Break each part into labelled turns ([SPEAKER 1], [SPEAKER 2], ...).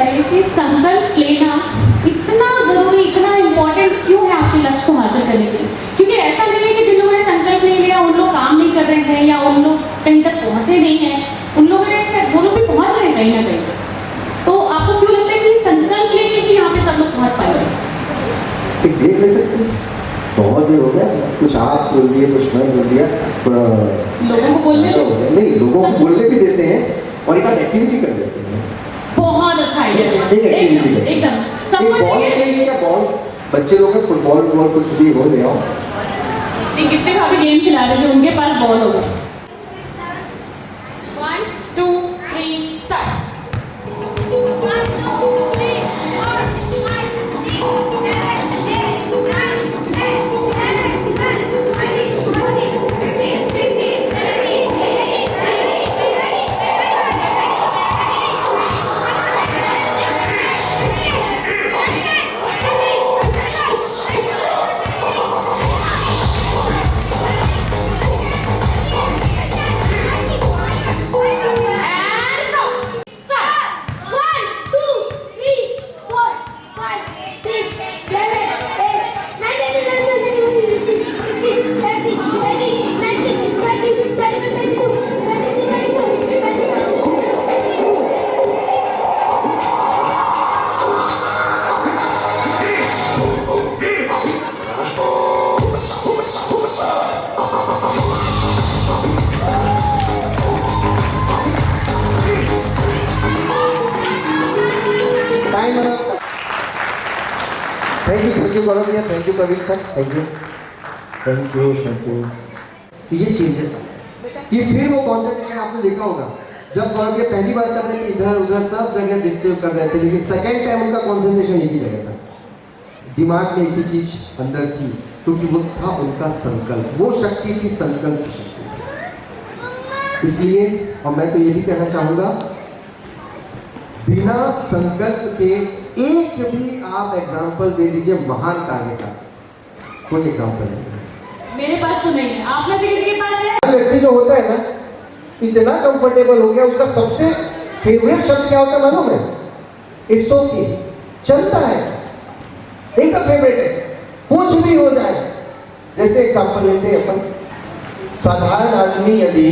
[SPEAKER 1] बताइए कि संकल्प लेना इतना जरूरी, इतना इम्पोर्टेंट क्यों है आपके लक्ष्य को हासिल करने के लिए? क्योंकि ऐसा नहीं है कि जिन लोगों ने संकल्प नहीं लिया उन लोग काम नहीं कर रहे हैं या उन लोग कहीं तक पहुंचे नहीं हैं, उन लोगों ने शायद वो लोग भी पहुंच रहे हैं कहीं ना कहीं। तो आपको क्यों लगता है कि संकल्प लेके ही यहाँ पे सब लोग पहुंच पाएंगे?
[SPEAKER 2] एक ब्रेक ले सकते हैं, बहुत देर हो गया, कुछ आप बोल दिए कुछ मैं बोल दिया, थोड़ा
[SPEAKER 1] लोगों को बोलने
[SPEAKER 2] नहीं, लोगों को बोलने भी देते हैं और एक आध एक्टिविटी कर देते हैं।
[SPEAKER 1] बहुत अच्छा आइडिया है,
[SPEAKER 2] एक एक्टिविटी कर
[SPEAKER 1] एकदम
[SPEAKER 2] एक
[SPEAKER 1] सबको
[SPEAKER 2] बॉल
[SPEAKER 1] चाहिए।
[SPEAKER 2] प्ले या बॉल, बच्चे लोग हैं फुटबॉल कुछ भी हो ले आओ।
[SPEAKER 1] एक गिफ्ट का भी गेम खिला रहे थे, उनके पास बॉल होगा। 1 2 3 स्टार्ट।
[SPEAKER 2] थैंक यू गौरव भैया, thank you Praveen sir, thank you. ये चेंजेस ये फिर वो कॉन्सेंट्रेशन आपने देखा होगा, जब गौरव भैया पहली बार कर रहे थे इधर उधर सब जगह देखते हुए कर रहे थे, लेकिन सेकंड टाइम उनका कॉन्सेंट्रेशन एक ही जगह था, दिमाग में एक ही चीज अंदर थी, क्योंकि वो था उनका संकल्प, वो शक्ति थी संकल्प की शक्ति। इसलिए और मैं तो ये भी कहना चाहूंगा, बिना संकल्प के एक भी आप एग्जाम्पल दे दीजिए महान कार्य का, कोई एग्जाम्पल नहीं।
[SPEAKER 1] मेरे पास तो नहीं है, आप में से किसी के पास है?
[SPEAKER 2] व्यक्ति जो होता है ना, इतना कंफर्टेबल हो गया, उसका सबसे फेवरेट शब्द क्या होता है मालूम है? इट्स ओके, चलता है, एकदम फेवरेट है, कुछ भी हो जाए। जैसे एग्जाम्पल लेते हैं अपन, साधारण आदमी यदि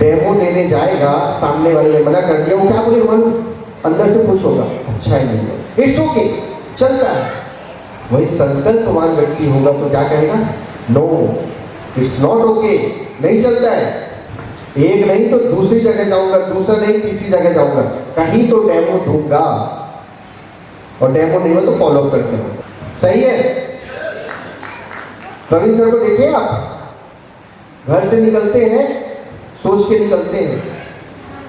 [SPEAKER 2] डेमो देने जाएगा, सामने वाले ने मना कर दिया, वो क्या बोलेगा मालूम? अंदर से खुश होगा, अच्छा ही नहीं है, इट्स ओके, चलता है। वही संकल्पवान व्यक्ति होगा तो क्या कहेगा? नो, इट्स नॉट ओके, नहीं चलता है, एक नहीं तो दूसरी जगह जाऊंगा, दूसरा नहीं तीसरी जगह जाऊंगा, कहीं तो डेमो दूंगा, और डेमो नहीं हो तो फॉलो करते हो। सही है? प्रवीण सर को देखिए, आप घर से निकलते हैं सोच के निकलते हैं,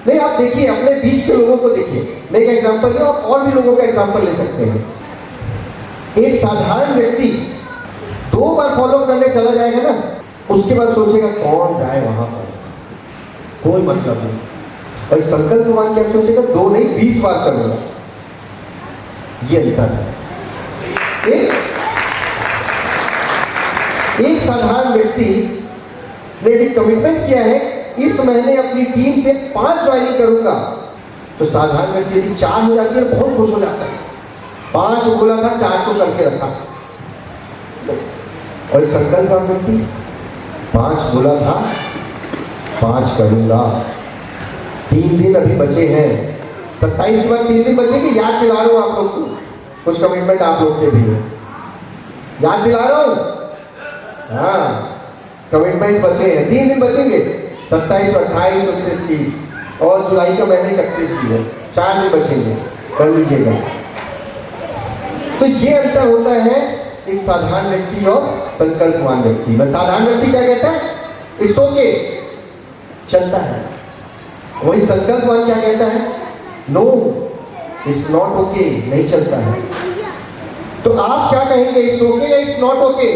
[SPEAKER 2] नहीं आप देखिए अपने बीच के लोगों को देखिए। मैं एक एग्जांपल दूं, आप और भी लोगों का एग्जांपल ले सकते हैं। एक साधारण व्यक्ति 2 बार फॉलो करने चला जाएगा ना, उसके बाद सोचेगा कौन जाए वहां पर, कोई मतलब नहीं। और एक संकल्पवान क्या सोचेगा? 2 नहीं 20 बार करूंगा। ये अंतर है। एक साधारण व्यक्ति ने यदि कमिटमेंट किया है इस महीने अपनी टीम से 5 ज्वाइनिंग करूंगा, तो साधारण व्यक्ति यदि 4 हो जाती है बहुत खुश हो जाता है, 5 बोला था 4 तो करके रखा। और एक संकल्प व्यक्ति 5 बोला था 5 करूंगा। 3 दिन अभी बचे हैं, 27 के बाद 3 दिन बचेंगे। याद दिला रहा हूं आप लोग को, कुछ कमिटमेंट आप लोग के भी है, याद दिला रहा हूं। हाँ, कमिटमेंट बचे हैं, 3 दिन बचेंगे, 27, 28, 29, 30 और जुलाई का महीने 31 भी है, 4 दिन बचेंगे, कर लीजिएगा। तो ये अंतर होता है एक साधारण व्यक्ति और संकल्पवान व्यक्ति में। साधारण व्यक्ति क्या कहता है? इट्स ओके, चलता है। वही संकल्पवान क्या कहता है? नो, इट्स नॉट ओके, नहीं चलता है। तो आप क्या कहेंगे, इट्स ओके या इट्स नॉट ओके?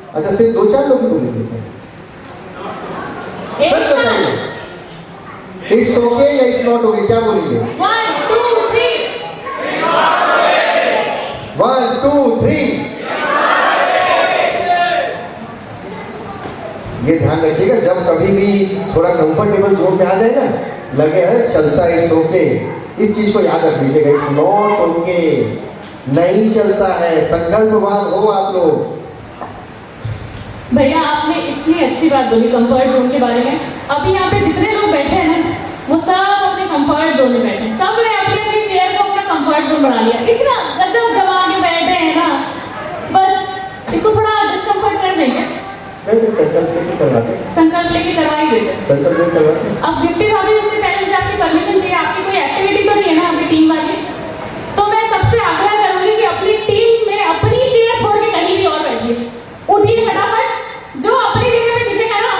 [SPEAKER 2] अच्छा, सिर्फ 2-4 लोग ही बोलेंगे, सच बताइए, इट्स ओके या इट्स नॉट ओके, क्या बोलेंगे?
[SPEAKER 1] 1 2 3
[SPEAKER 2] 1 2 3। ये ध्यान रखिएगा, जब कभी भी थोड़ा कंफर्टेबल जोन में आ जाए ना, लगे है चलता है इट्स ओके, इस चीज को याद रख लीजिएगा, इट्स नॉट ओके, नहीं चलता है। संकल्पवान हो आप लोग।
[SPEAKER 1] भैया आपने इतनी अच्छी बात बोली कंफर्ट जोन के बारे में। अभी यहाँ पे जितने लोग बैठे हैं ना, वो सब अपने कंफर्ट जोन में बैठे हैं। सबने अपनी अपनी चेयर को अपना कंफर्ट जोन बना लिया। इतना गजब जमा के बैठे हैं ना, बस इसको थोड़ा डिस्कम्फर्ट कर देंगे।
[SPEAKER 2] संकल्प लेके करवाते,
[SPEAKER 1] संकल्प लेके करवा ही देते।
[SPEAKER 2] संकल्प लेके करवाते।
[SPEAKER 1] अब गिफ्टी भाभी, उससे पहले मुझे आपकी परमिशन चाहिए। आपकी कोई एक्टिविटी तो नहीं है ना आपकी टीम वाली? तो मैं सबसे आग्रह करूंगी कि अपनी टीम में अपनी चेयर छोड़ के कहीं भी और बैठिए। उठिए फटाफट, जो अपनी जगह पे दिखेगा ना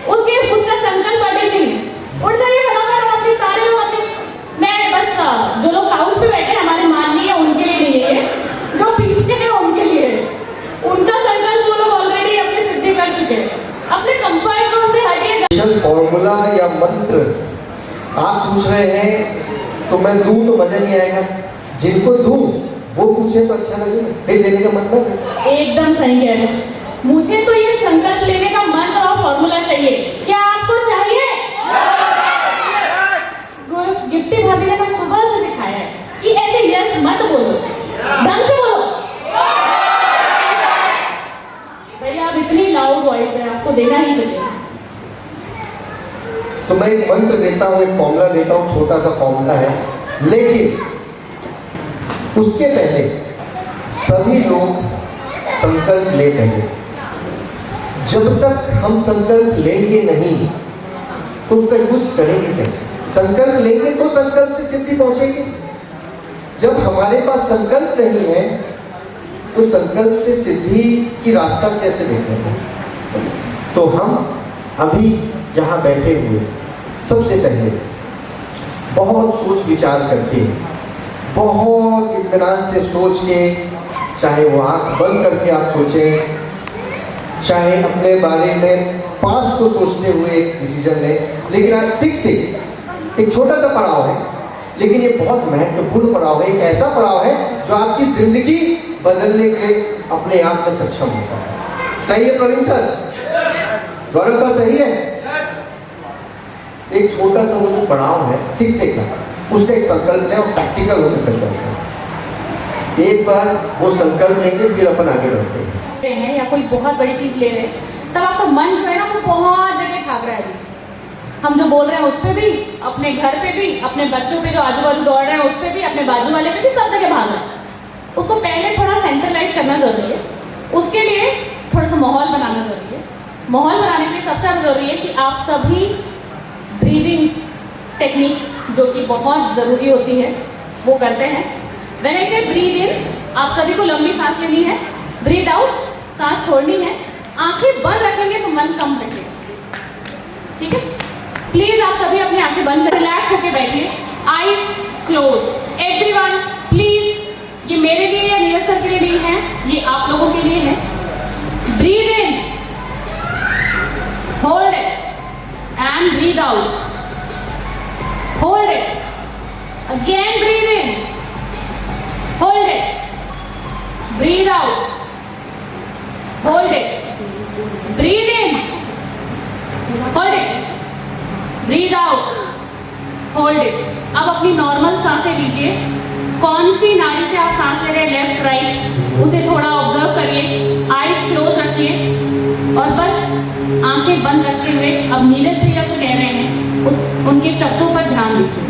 [SPEAKER 1] उसका संकल्प अटेंड नहीं है। उठ जाइए फटाफट और अपने सारे लोग अपने, मैं बस जो लोग काउच पे बैठे हमारे माननीय उनके लिए नहीं है, जो पीछे है उनके लिए है। उनका संकल्प वो लोग ऑलरेडी अपने सिद्धि कर चुके हैं। अपने कंफर्ट जोन से हटिए।
[SPEAKER 2] फॉर्मूला या मंत्र आप पूछ रहे हैं तो मैं दूं तो मजा नहीं आएगा, जिनको दूं वो पूछे तो अच्छा लगेगा, फिर देने का मतलब है।
[SPEAKER 1] एकदम सही कह रहे हैं। मुझे तो ये संकल्प लेने का मंत्र और फॉर्मूला चाहिए। क्या आपको चाहिए? गिफ्टी भाभी ने ना सुबह से सिखाया है कि ऐसे यस मत बोलो, ढंग से बोलो। भैया आप इतनी लाउड वॉइस है, आपको देना ही चाहिए।
[SPEAKER 2] तो मैं एक मंत्र देता हूँ, एक फॉर्मूला देता हूँ, छोटा सा फॉर्मूला है, लेकिन उसके पहले सभी लोग संकल्प ले पहले। जब तक हम संकल्प लेंगे नहीं तो उसका यूज करेंगे कैसे? संकल्प लेंगे तो संकल्प से सिद्धि पहुंचेगी। जब हमारे पास संकल्प नहीं है तो संकल्प से सिद्धि की रास्ता कैसे देखेंगे? तो हम अभी यहाँ बैठे हुए सबसे पहले बहुत सोच विचार करके, बहुत इत्मीनान से सोच के, चाहे वो आंख बंद करके आप सोचें, चाहे अपने बारे में पास्ट को सोचते हुए एक डिसीजन लें, लेकिन आज सिक्स एक छोटा सा पड़ाव है, लेकिन ये बहुत महत्वपूर्ण पड़ाव है। एक ऐसा पड़ाव है जो आपकी जिंदगी बदलने के अपने आप में सक्षम होता है। सही है प्रवीण सर? गौरव सर सही है? एक छोटा सा वो जो पड़ाव है 6 का, उसका एक संकल्प लें और प्रैक्टिकल होकर संकल्प लें। एक बार वो संकल्प लेंगे फिर अपन आगे बढ़ते
[SPEAKER 1] हैं या कोई बहुत बड़ी चीज ले रहे हैं, तब आपका मन जो है ना वो बहुत जगह भाग रहा है। हम जो बोल रहे हैं उस पर भी, अपने घर पे भी, अपने बच्चों पे जो आजू बाजू दौड़ रहे हैं उस पर भी, अपने बाजू वाले पे भी, सब जगह भाग रहे हैं। उसको पहले थोड़ा सेंट्रलाइज करना जरूरी है। उसके लिए थोड़ा सा माहौल बनाना जरूरी है। माहौल बनाने के लिए सबसे ज़्यादा जरूरी है कि आप सभी ब्रीदिंग टेक्निक, जो कि बहुत ज़रूरी होती है, वो करते हैं। व्हेन आई से ब्रीद इन, आप सभी को लंबी सांस लेनी है। ब्रीद आउट, सांस छोड़नी है। आंखें बंद रखेंगे तो मन कम रखेगा। ठीक है? प्लीज आप सभी अपनी आंखें बंद कर रिलैक्स होकर बैठिए। Eyes close. एवरीवन प्लीज, ये मेरे लिए या नीरज सर के लिए नहीं है, ये आप लोगों के लिए है। Breathe in, hold it and breathe out. Hold it, again breathe in, hold it, breathe out, hold it, breathe in, hold it, breathe out, hold it. अब अपनी नॉर्मल सांसें लीजिए। कौन सी नाड़ी से आप सांस ले रहे हैं, लेफ्ट राइट, उसे थोड़ा ऑब्जर्व करिए। आईज क्लोज रखिए और बस आंखें बंद रखते हुए अब नीरज भैया जो कह रहे हैं उनके शब्दों पर ध्यान दीजिए।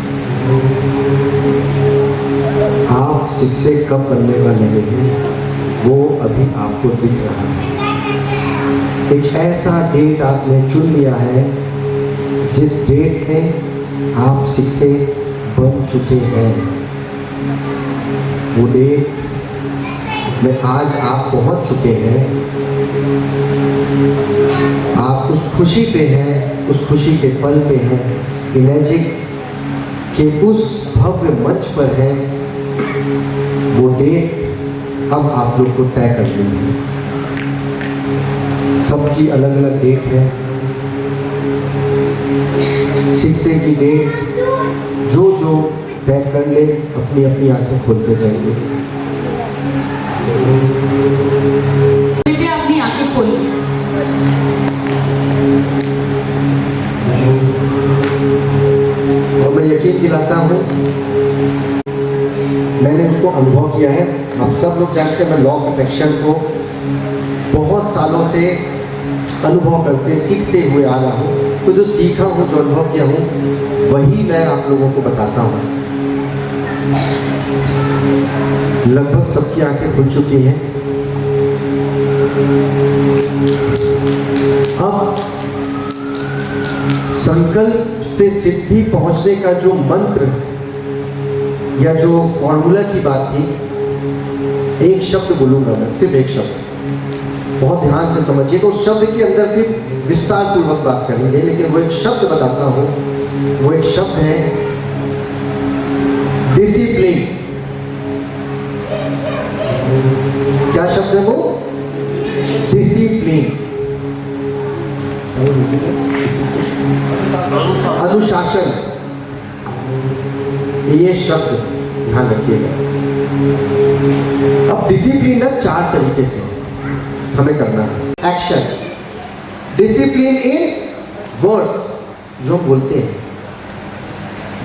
[SPEAKER 2] आप शिक्षे कब बनने वाले हैं वो अभी आपको दिख रहा है। एक ऐसा डेट आपने चुन लिया है जिस डेट में आप शिक्षे बन चुके हैं। वो डेट में आज आप पहुंच चुके हैं। आप उस खुशी पे हैं, उस खुशी के पल पे हैं, इमेजिक के उस भव्य मंच पर हैं। वो डेट अब आप लोग को तय करनी है। सबकी अलग अलग डेट है। शिक्षे की डेट जो जो तय कर ले, अपनी अपनी आंखें खोलते जाएंगे।
[SPEAKER 1] अपनी आंखें खोलिए।
[SPEAKER 2] और मैं यकीन दिलाता हूँ, मैंने उसको अनुभव किया है। हम सब लोग जानते हैं, मैं लॉ ऑफ अट्रैक्शन को बहुत सालों से अनुभव करते सीखते हुए आ रहा हूँ। तो जो सीखा हूँ, जो अनुभव किया हूँ, वही मैं आप लोगों को बताता हूँ। लगभग सबकी आंखें खुल चुकी हैं। अब संकल्प से सिद्धि पहुंचने का जो मंत्र या जो फॉर्मूला की बात थी, एक शब्द बोलूंगा मैं, सिर्फ एक शब्द, बहुत ध्यान से समझिए। तो उस शब्द के अंदर फिर विस्तार पूर्वक बात करेंगे, लेकिन वो एक शब्द बताता हूं। वो एक शब्द है डिसिप्लिन। क्या शब्द है वो? डिसिप्लिन, अनुशासन। ये शब्द ध्यान रखिएगा। अब डिसिप्लिन है 4 तरीके से हमें करना है। एक्शन, डिसिप्लिन इन वर्ड्स, जो बोलते हैं।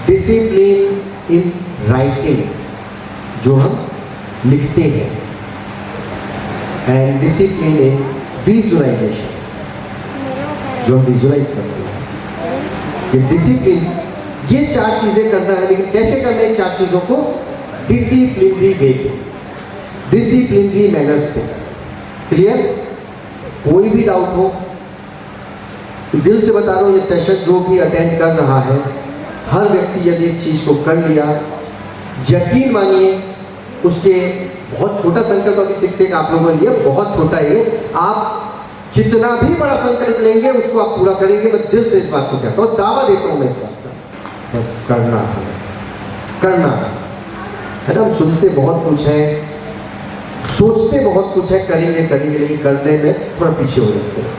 [SPEAKER 2] डिसिप्लिन इन राइटिंग, जो हम लिखते हैं। एंड डिसिप्लिन इन विजुअलाइजेशन, जो हम विजुअलाइज करते हैं। ये डिसिप्लिन, ये 4 चीजें करना है। लेकिन कैसे करना है 4 चीजों को? डिसिप्लिनरी वे पे, डिसिप्लिनरी मैनर्स पे। क्लियर? कोई भी डाउट हो तो दिल से बता रहा हूं, ये सेशन जो भी अटेंड कर रहा है, हर व्यक्ति यदि इस चीज को कर लिया, यकीन मानिए उसके बहुत छोटा संकल्प अभी 6 आप लोगों ने लिया, बहुत छोटा है। आप कितना भी बड़ा संकल्प लेंगे उसको आप पूरा करेंगे। मैं दिल से इस बात को कहता हूँ, दावा देता हूँ मैं इस बात का। बस करना है, करना है ना। हम सुनते बहुत कुछ है, सोचते बहुत कुछ है, करेंगे करेंगे, लेकिन करने में थोड़ा पीछे हो जाते हैं।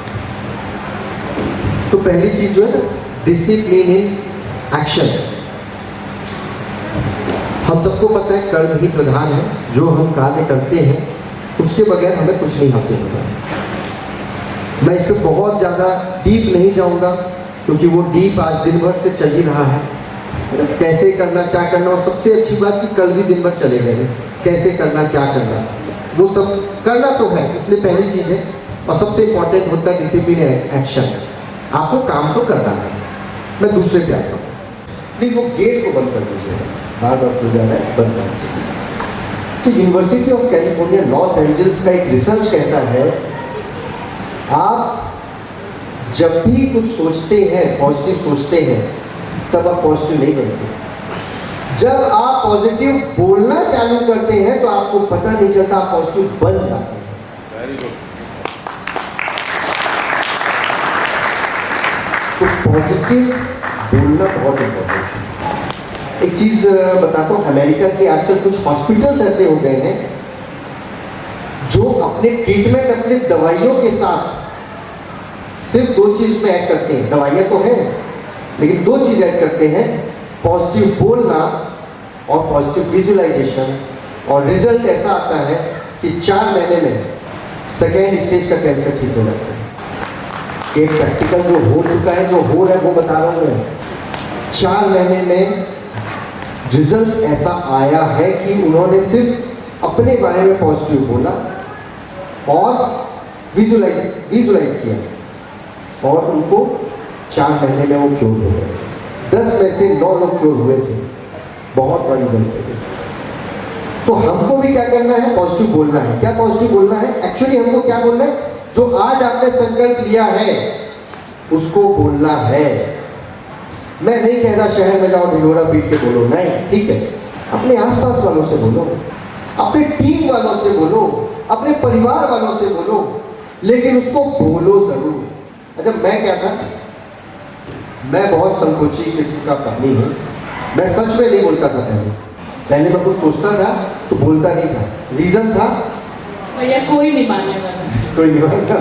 [SPEAKER 2] तो पहली चीज जो है ना, डिसिप्लिन इन एक्शन। हम सबको पता है कर्म ही प्रधान है। जो हम कार्य करते हैं उसके बगैर हमें कुछ नहीं हासिल होगा। मैं इस पर बहुत ज़्यादा डीप नहीं जाऊंगा, क्योंकि वो डीप आज दिन भर से चल ही रहा है। कैसे करना, क्या करना, और सबसे अच्छी बात कि कल भी दिन भर चले गए। कैसे करना, क्या करना, वो सब करना तो है, इसलिए पहली चीज़ है। और सबसे इंपॉर्टेंट होता है डिसिप्लिन एक्शन। आपको काम तो करना है। मैं दूसरे पे आता हूँ। प्लीज़ वो गेट को बंद कर दीजिए, बार बार खुल जा रहा है, बंद कर दीजिए। तो university of California Los Angeles का एक रिसर्च कहता है, आप जब भी कुछ सोचते हैं, पॉजिटिव सोचते हैं, तब आप पॉजिटिव नहीं बनते। जब आप पॉजिटिव बोलना चालू करते हैं तो आपको पता नहीं चलता, आप पॉजिटिव बन जाते हैं। Very good. तो पॉजिटिव बोलना बहुत इंपॉर्टेंट है। एक चीज बताता हूँ, अमेरिका के आजकल कुछ हॉस्पिटल्स ऐसे हो गए हैं जो अपने ट्रीटमेंट, अपने दवाइयों के साथ सिर्फ 2 चीज में ऐड करते हैं। दवाइयाँ तो हैं, लेकिन 2 चीज ऐड करते हैं, पॉजिटिव बोलना और पॉजिटिव विजुअलाइजेशन। और रिजल्ट ऐसा आता है कि 4 महीने में सेकेंड स्टेज का कैंसर ठीक हो जाता है। एक प्रैक्टिकल जो हो चुका है, जो हो रहा है, वो बता रहा हूँ मैं। 4 महीने में रिजल्ट ऐसा आया है कि उन्होंने सिर्फ अपने बारे में पॉजिटिव बोला और विजुअलाइज किया, और उनको 4 महीने में वो क्योर हो गए। 10 में से 9 लोग क्योर हुए थे। बहुत बड़ा रिजल्ट है। तो हमको भी क्या करना है? पॉजिटिव बोलना है। क्या पॉजिटिव बोलना है? एक्चुअली हमको क्या बोलना है? जो आज आपने संकल्प लिया है उसको बोलना है। मैं नहीं कह रहा शहर में जाओ ढिढोरा पीट के बोलो, नहीं, ठीक है। अपने आसपास वालों से बोलो, अपने टीम वालों से बोलो, अपने परिवार वालों से बोलो, लेकिन उसको बोलो जरूर। अच्छा, मैं क्या था, मैं बहुत संकोची किस्म का प्राणी हूँ। मैं सच में नहीं बोलता था। पहले मैं कुछ सोचता था तो बोलता नहीं था। रीजन था,
[SPEAKER 1] भैया कोई नहीं मानने वाला,
[SPEAKER 2] कोई नहीं मानता।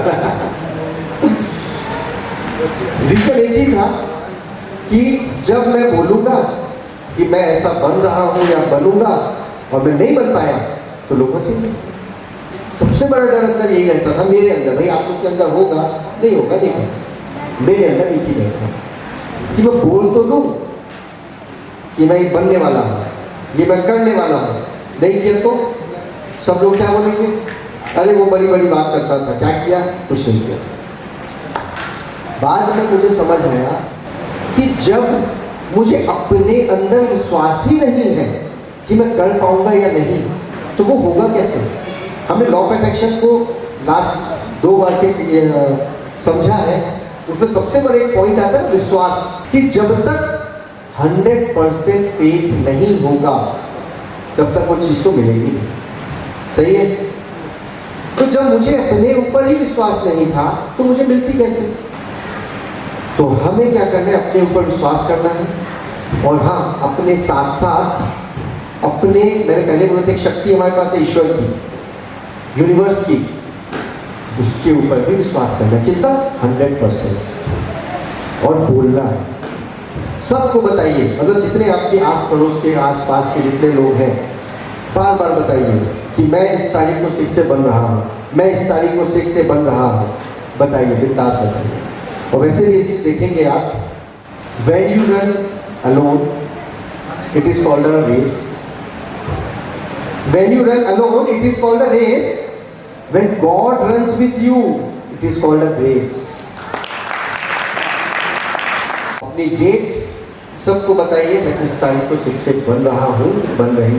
[SPEAKER 2] रीजन एक ही था कि जब मैं बोलूँगा कि मैं ऐसा बन रहा हूँ या बनूंगा और मैं नहीं बन पाया तो लोग हंसेंगे। सबसे बड़ा डर अंदर यही रहता था मेरे अंदर। भाई आप लोग के अंदर होगा, नहीं होगा, नहीं होगा, मेरे अंदर एक ही रहता कि मैं बोल तो दूँ कि मैं ये बनने वाला हूँ, ये मैं करने वाला हूँ, नहीं किया तो सब लोग क्या बोलेंगे, अरे वो बड़ी बड़ी बात करता था, क्या किया, कुछ नहीं किया। बाद में मुझे समझ आया कि जब मुझे अपने अंदर विश्वास ही नहीं है कि मैं कर पाऊंगा या नहीं, तो वो होगा कैसे। हमने लॉ ऑफ अट्रैक्शन को लास्ट 2 बार से समझा है, उसमें सबसे बड़ा एक पॉइंट आता है विश्वास, कि जब तक 100% फेथ नहीं होगा तब तक वो चीज़ तो मिलेगी नहीं। सही है। तो जब मुझे अपने ऊपर ही विश्वास नहीं था तो मुझे मिलती कैसे। तो हमें क्या करना है, अपने ऊपर विश्वास करना है, और हाँ अपने साथ साथ अपने, मैंने पहले बोला था एक शक्ति हमारे पास है ईश्वर की, यूनिवर्स की, उसके ऊपर भी विश्वास करना है। कितना, 100%। और बोलना है, सबको बताइए, मतलब जितने आपके आस पड़ोस के आस पास के जितने लोग हैं, बार बार बताइए कि मैं इस तारीख को 6 से बन रहा हूँ, मैं इस तारीख को 6 से बन रहा हूँ। बताइए, बिंदास बताइए। और वैसे भी ये चीज़ देखेंगे आप, when you run alone it is called a race, when you run alone it is called a race, when God runs with you it is called a grace। अपनी डेट सबको बताइए, मैं इस तारीख को 6 से बन रहा हूँ, बन रही हूँ।